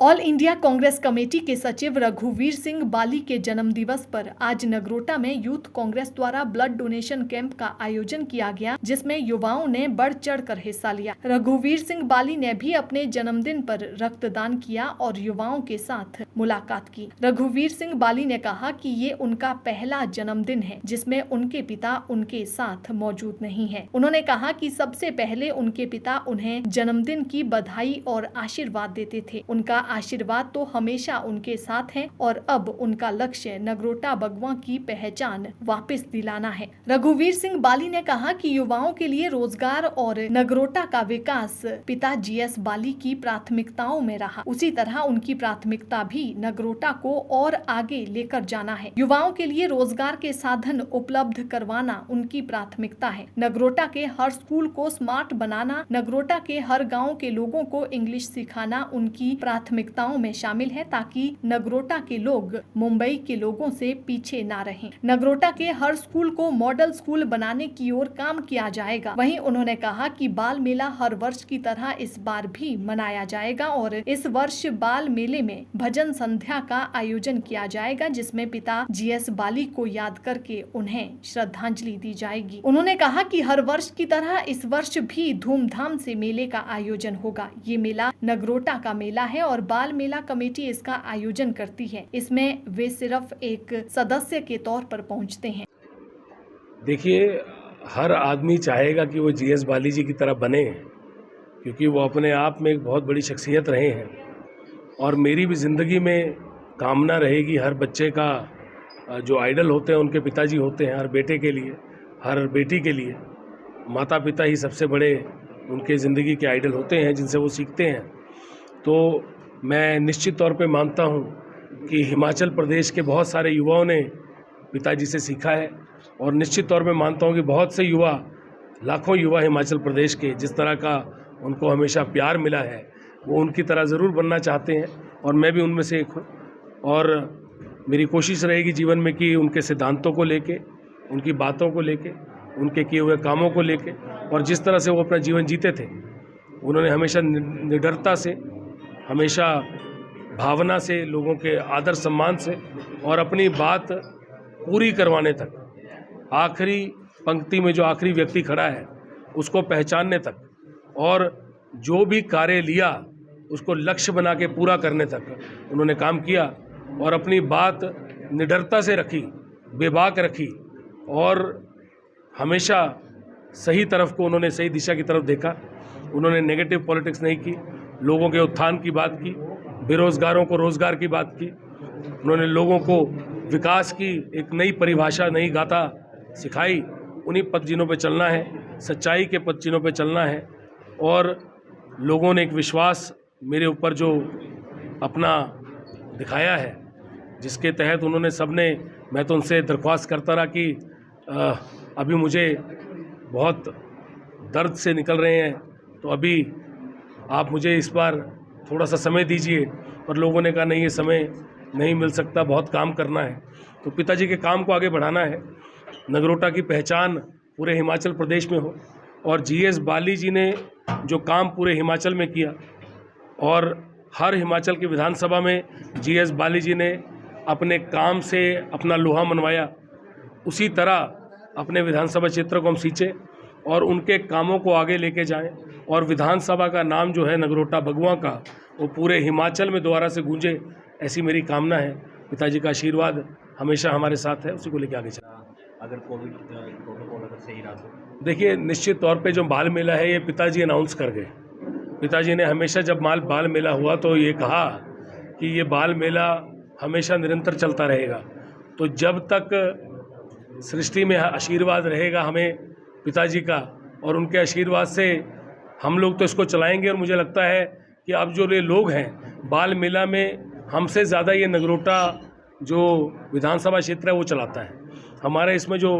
All India Congress committee के सचिव रघुवीर सिंह बाली के जन्मदिवस पर आज नगरोटा में यूथ कांग्रेस द्वारा ब्लड डोनेशन कैंप का आयोजन किया गया, जिसमें युवाओं ने बढ़ चढ़कर हिस्सा लिया। रघुवीर सिंह बाली ने भी अपने जन्मदिन पर रक्तदान किया और युवाओं के साथ मुलाकात की। रघुवीर सिंह बाली ने कहा कि ये उनका पहला जन्मदिन है जिसमें उनके पिता उनके साथ मौजूद नहीं है। उन्होंने कहा कि सबसे पहले उनके पिता उन्हें जन्मदिन की बधाई और आशीर्वाद देते थे। उनका आशीर्वाद तो हमेशा उनके साथ है और अब उनका लक्ष्य नगरोटा बगवां की पहचान वापस दिलाना है। रघुवीर सिंह बाली ने कहा कि युवाओं के लिए रोजगार और नगरोटा का विकास पिता जीएस बाली की प्राथमिकताओं में रहा। उसी तरह उनकी प्राथमिकता भी नगरोटा को और आगे लेकर जाना है। युवाओं के लिए रोजगार के साधन उपलब्ध करवाना उनकी प्राथमिकता है। नगरोटा के हर स्कूल को स्मार्ट बनाना, नगरोटा के हर गाँव के लोगों को इंग्लिश सिखाना उनकी प्राथमिकताओं में शामिल है, ताकि नगरोटा के लोग मुंबई के लोगों से पीछे ना रहें। नगरोटा के हर स्कूल को मॉडल स्कूल बनाने की ओर काम किया जाएगा। वहीं उन्होंने कहा कि बाल मेला हर वर्ष की तरह इस बार भी मनाया जाएगा और इस वर्ष बाल मेले में भजन संध्या का आयोजन किया जाएगा, जिसमें पिता जीएस बाली को याद करके उन्हें श्रद्धांजलि दी जाएगी। उन्होंने कहा कि हर वर्ष की तरह इस वर्ष भी धूमधाम से मेले का आयोजन होगा। ये मेला नगरोटा का मेला है और बाल मेला कमेटी इसका आयोजन करती है। इसमें वे सिर्फ एक सदस्य के तौर पर पहुंचते हैं। देखिए, हर आदमी चाहेगा कि वो जीएस बाली जी की तरह बने, क्योंकि वो अपने आप में एक बहुत बड़ी शख्सियत रहे हैं। और मेरी भी ज़िंदगी में कामना रहेगी हर बच्चे का जो आइडल होते हैं उनके पिताजी होते हैं। हर बेटे के लिए, हर बेटी के लिए माता पिता ही सबसे बड़े उनके ज़िंदगी के आइडल होते हैं, जिनसे वो सीखते हैं। तो मैं निश्चित तौर पे मानता हूँ कि हिमाचल प्रदेश के बहुत सारे युवाओं ने पिताजी से सीखा है, और निश्चित तौर पे मानता हूँ कि बहुत से युवा, लाखों युवा हिमाचल प्रदेश के जिस तरह का उनको हमेशा प्यार मिला है, वो उनकी तरह ज़रूर बनना चाहते हैं, और मैं भी उनमें से एक हूँ। और मेरी कोशिश रहेगी जीवन में कि उनके सिद्धांतों को लेके, उनकी बातों को लेके, उनके किए हुए कामों को लेके, और जिस तरह से वो अपना जीवन जीते थे, उन्होंने हमेशा निडरता से, हमेशा भावना से, लोगों के आदर सम्मान से, और अपनी बात पूरी करवाने तक, आखिरी पंक्ति में जो आखिरी व्यक्ति खड़ा है उसको पहचानने तक, और जो भी कार्य लिया उसको लक्ष्य बना के पूरा करने तक उन्होंने काम किया, और अपनी बात निडरता से रखी, बेबाक रखी, और हमेशा सही तरफ को उन्होंने, सही दिशा की तरफ देखा। उन्होंने नेगेटिव पॉलिटिक्स नहीं की, लोगों के उत्थान की बात की, बेरोज़गारों को रोज़गार की बात की। उन्होंने लोगों को विकास की एक नई परिभाषा, नई गाथा सिखाई। उन्हीं पदचिन्हों पे चलना है, सच्चाई के पदचिन्हों पे चलना है। और लोगों ने एक विश्वास मेरे ऊपर जो अपना दिखाया है, जिसके तहत उन्होंने सबने, मैं तो उनसे दरख्वास्त करता रहा कि अभी मुझे बहुत दर्द से निकल रहे हैं, तो अभी आप मुझे इस बार थोड़ा सा समय दीजिए। पर लोगों ने कहा नहीं, ये समय नहीं मिल सकता, बहुत काम करना है। तो पिताजी के काम को आगे बढ़ाना है, नगरोटा की पहचान पूरे हिमाचल प्रदेश में हो। और जीएस बाली जी ने जो काम पूरे हिमाचल में किया, और हर हिमाचल की विधानसभा में जीएस बाली जी ने अपने काम से अपना लोहा मनवाया, उसी तरह अपने विधानसभा क्षेत्र को हम सींचे और उनके कामों को आगे लेके जाएं, और विधानसभा का नाम जो है नगरोटा बगवां का, वो पूरे हिमाचल में दोबारा से गूंजे, ऐसी मेरी कामना है। पिताजी का आशीर्वाद हमेशा हमारे साथ है, उसी को लेके आगे चलें। अगर कोविड प्रोटोकॉल अगर सही रहा तो देखिए, निश्चित तौर पे जो बाल मेला है ये पिताजी अनाउंस कर गए। पिताजी ने हमेशा जब बाल मेला हुआ तो ये कहा कि ये बाल मेला हमेशा निरंतर चलता रहेगा। तो जब तक सृष्टि में आशीर्वाद रहेगा हमें पिताजी का, और उनके आशीर्वाद से हम लोग तो इसको चलाएंगे। और मुझे लगता है कि अब जो ये लोग हैं बाल मेला में, हमसे ज़्यादा ये नगरोटा जो विधानसभा क्षेत्र है वो चलाता है। हमारे इसमें जो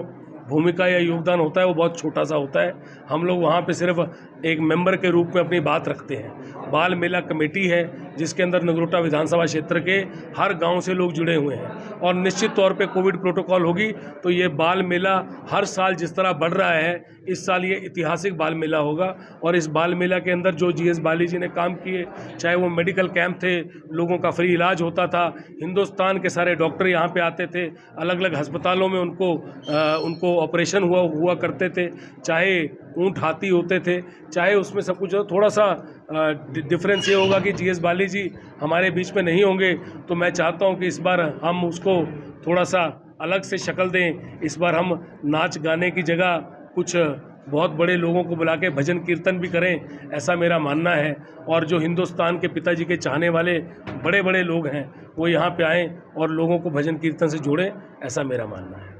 भूमिका या योगदान होता है वो बहुत छोटा सा होता है। हम लोग वहाँ पे सिर्फ एक मेंबर के रूप में अपनी बात रखते हैं। बाल मेला कमेटी है जिसके अंदर नगरोटा विधानसभा क्षेत्र के हर गांव से लोग जुड़े हुए हैं और निश्चित तौर पे कोविड प्रोटोकॉल होगी तो ये बाल मेला हर साल जिस तरह बढ़ रहा है, इस साल ये ऐतिहासिक बाल मेला होगा। और इस बाल मेला के अंदर जो जीएस बाली जी ने काम किए, चाहे वो मेडिकल कैंप थे, लोगों का फ्री इलाज होता था, हिंदुस्तान के सारे डॉक्टर यहाँ पे आते थे, अलग अलग अस्पतालों में उनको ऑपरेशन हुआ करते थे, चाहे ऊँट हाथी होते थे, चाहे उसमें सब कुछ। थोड़ा सा डिफरेंस ये होगा कि जीएस बाली जी हमारे बीच में नहीं होंगे, तो मैं चाहता हूँ कि इस बार हम उसको थोड़ा सा अलग से शक्ल दें। इस बार हम नाच गाने की जगह कुछ बहुत बड़े लोगों को बुला के भजन कीर्तन भी करें, ऐसा मेरा मानना है। और जो हिंदुस्तान के पिताजी के चाहने वाले बड़े बड़े लोग हैं वो यहाँ पे आएँ और लोगों को भजन कीर्तन से जोड़ें, ऐसा मेरा मानना है।